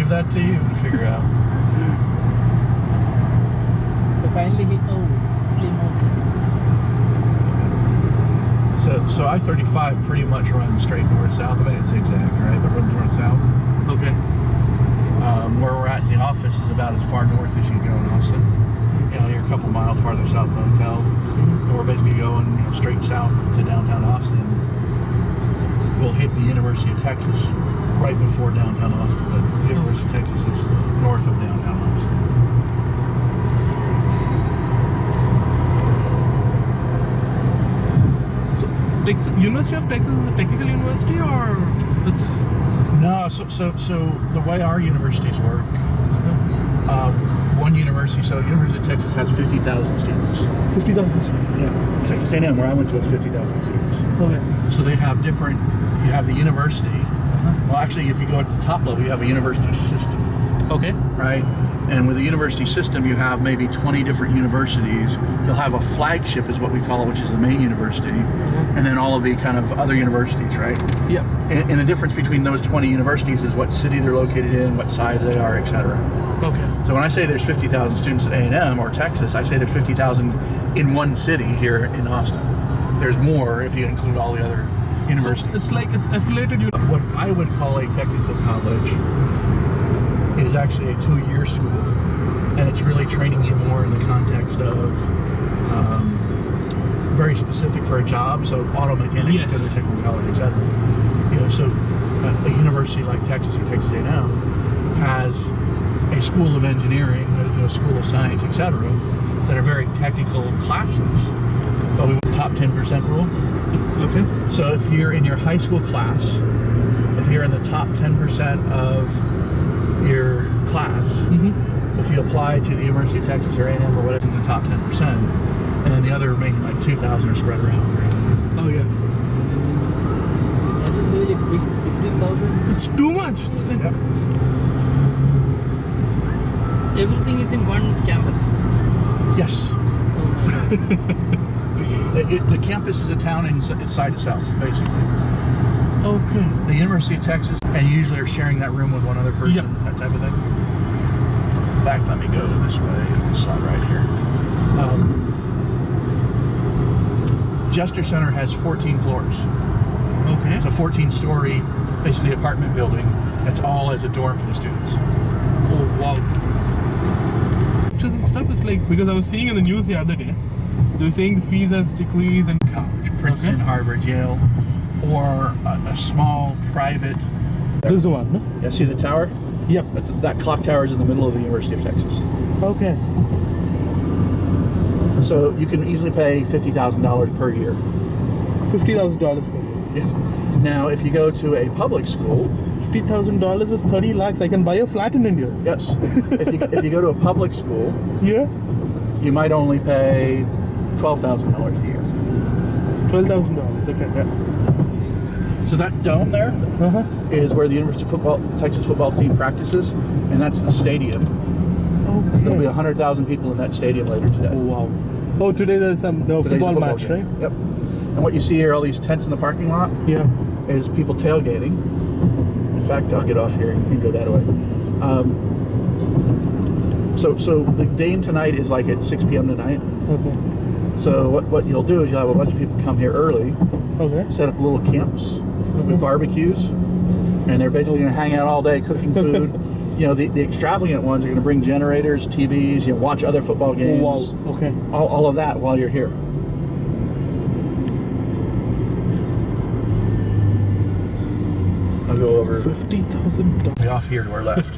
leave that to you to figure out. So finally he So I-35 pretty much runs straight north-south. I mean, it's zigzag, right? But runs north-south. Okay. Where we're at in the office is about as far north as you go in Austin. You know, you're a couple miles farther south of the hotel. And we're basically going, straight south to downtown Austin. We'll hit the University of Texas right before downtown Austin. But the University of Texas is north of downtown Austin. University of Texas is a technical university, or it's no? So the way our universities work, one university. So University of Texas has 50,000 students. 50,000. Yeah, Texas A&M, where I went to, has 50,000 students. Okay. So they have different. You have the university. Well, actually, if you go at the top level, you have a university system. Okay. Right. And with the university system, you have maybe 20 different universities. You'll have a flagship, is what we call it, which is the main university, and then all of the kind of other universities, right? Yeah. And the difference between those 20 universities is what city they're located in, what size they are, etc. Okay. So when I say there's 50,000 students at A&M or Texas, I say there's 50,000 in one city here in Austin. There's more if you include all the other universities. So it's like it's affiliated. What I would call a technical college is actually a 2-year school, and it's really training you more in the context of very specific for a job. So auto mechanics, Yes. go to technical college, etc. So a university like Texas or Texas A&M has a school of engineering, a school of science, etc., that are very technical classes. But we the top 10% rule. Okay. So if you're in your high school class, if you're in the top 10% of your class, if you apply to the University of Texas or A&M or whatever, in the top 10%, and then the other remaining like 2,000 are spread around. Right? Oh yeah. That is really big. 15,000. It's too much. It's like, Yep. Everything is in one campus. Yes. Oh my God. The campus is a town inside itself, basically. okay. The University of Texas, and you usually are sharing that room with one other person, Yep. that type of thing. In fact, let me go this way, this side right here. Jester Center has 14 floors. Okay. It's a 14-story, basically apartment building that's all as a dorm for the students. Oh wow. Pictures and stuff is like, because I was seeing in the news the other day, they were saying the fees has decreased and College, Princeton, Harvard, Yale, or a small private. this is the one, no? Yeah, see the tower? Yep. That clock tower is in the middle of the University of Texas. Okay. So you can easily pay $50,000 per year. $50,000 per year. Yeah. Now, if you go to a public school, $50,000 is 30 lakhs. I can buy a flat in India. yes. if you go to a public school, Yeah. you might only pay $12,000 a year. $12,000. Okay. Yeah. So that dome there is where the University of Texas football team practices, and that's the stadium. Okay. There'll be 100,000 people in that stadium later today. Oh wow. Oh, today there's some Today's a football match, game. right? Yep. And what you see here, all these tents in the parking lot, Yeah. is people tailgating. In fact, I'll get off here and go that way. So the game tonight is like at 6 p.m. tonight. Okay. So what you'll do is you'll have a bunch of people come here early, Okay. set up little camps with barbecues, and they're basically going to hang out all day cooking food. The extravagant ones are going to bring generators, TVs, watch other football games. Oh, wow. Okay. All of that while you're here. I'll go over. $50,000. Be off here to our left.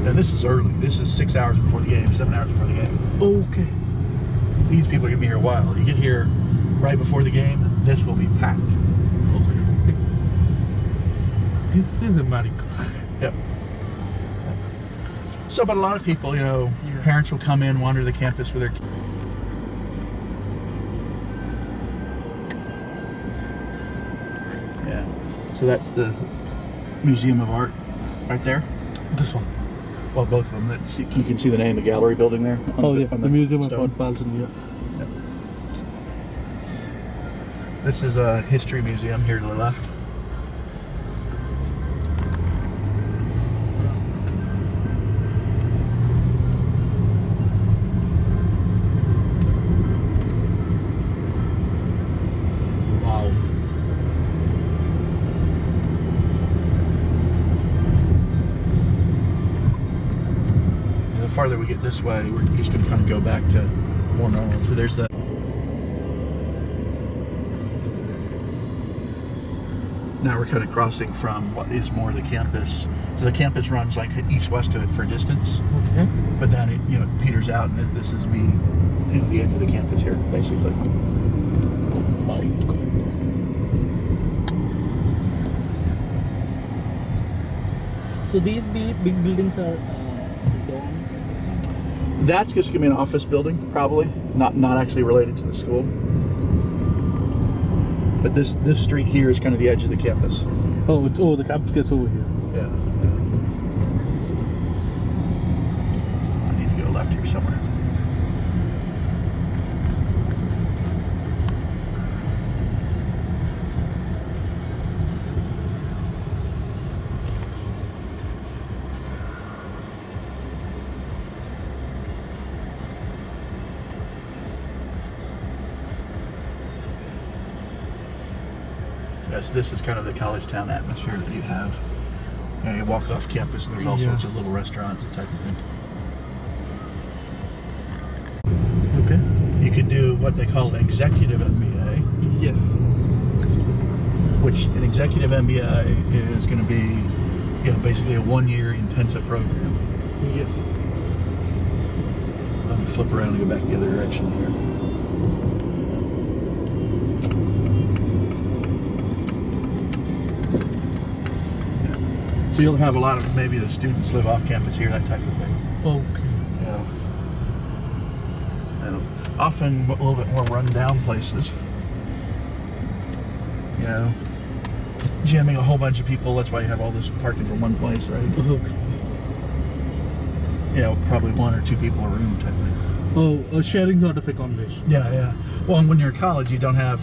Now this is early. This is 6 hours before the game, 7 hours before the game. Okay. These people are going to be here a while. You get here right before the game, this will be packed. This is America. Yep. So, but a lot of people, parents will come in, wander the campus with their kids. So that's the Museum of Art right there. This one. Well, both of them. That's, you can see the name of the gallery building there. The Museum of stone. Art Balton, yeah. This is a history museum here to the left. Wow. And the farther we get this way, we're just going to kind of go back to more normal. So there's the. Now we're kind of crossing from what is more the campus. So the campus runs like east-west to it for distance, Okay. but then it peters out, and this is the end of the campus here, basically. So these big buildings are dorm. That's just gonna be an office building, probably not actually related to the school. But this street here is kind of the edge of the campus. Oh, the campus gets over here. Yeah. I need to go left here somewhere. Yes, this is kind of the college town atmosphere that you have. You walk off campus and there's all sorts of little restaurants and type of thing. Okay. You can do what they call an executive MBA, Yes. which an executive MBA is going to be, basically a 1-year intensive program. Yes. Let me flip around and go back the other direction here. So you'll have a lot of maybe the students live off campus here, that type of thing. Okay. And often a little bit more run-down places. Jamming a whole bunch of people. That's why you have all this parking from one place, right? Okay. Probably 1 or 2 people a room type thing. Oh, a sharing sort of accommodation. Yeah. Well, and when you're in college, you don't have,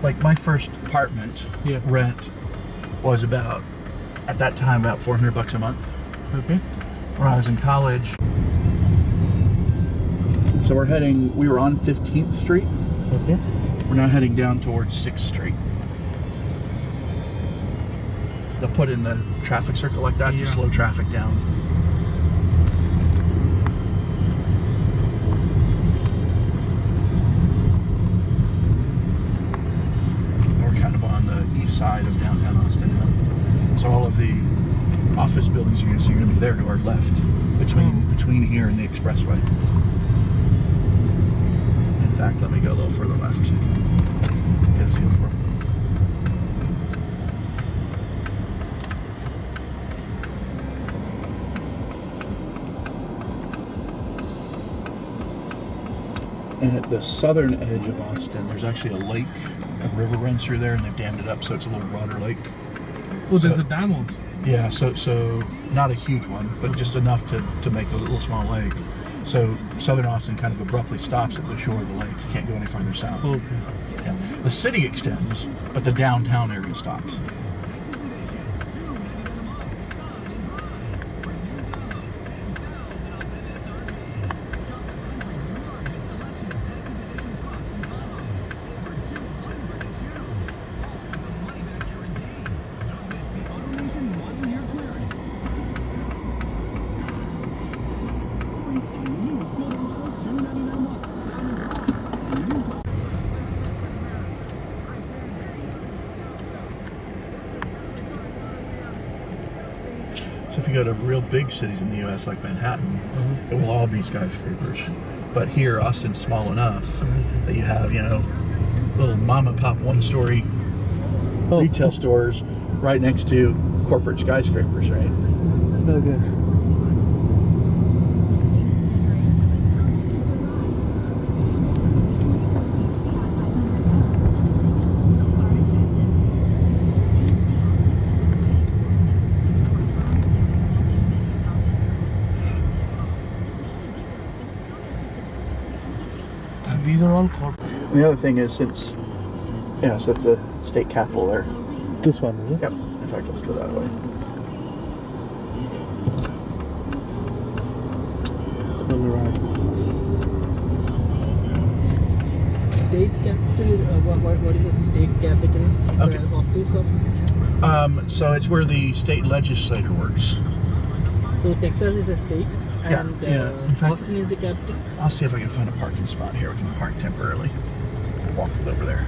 like my first apartment rent was at that time, about $400 a month. Okay. When I was in college. So we were on 15th Street. Okay. We're now heading down towards 6th Street. They'll put in the traffic circle like that to slow traffic down. We're kind of on the east side of downtown Austin now. So all of the office buildings you're going to see are going to be there to our left, between here and the expressway. In fact, let me go a little further left. Get a feel for it. And at the southern edge of Austin, there's actually a lake. A river runs through there, and they've dammed it up, so it's a little broader lake. Oh, there's a dam also. Yeah, so not a huge one, but just enough to make a little small lake. So southern Austin kind of abruptly stops at the shore of the lake. You can't go any farther south. Okay. Yeah. The city extends, but the downtown area stops. So if you go to real big cities in the U.S. like Manhattan, it will all be skyscrapers. But here, Austin's small enough that you have, little mom and pop one-story retail stores right next to corporate skyscrapers, right? Okay. these are all corporate. And the other thing is, since so that's a state capital there. This one, is it? Yep. In fact, let's go that way. Colorado. State capital. What is it? State capital. Okay. The office of. So it's where the state legislator works. So Texas is a state, Yeah, and yeah. In fact- Austin is the capital. I'll see if I can find a parking spot here. We can park temporarily. Walk over there.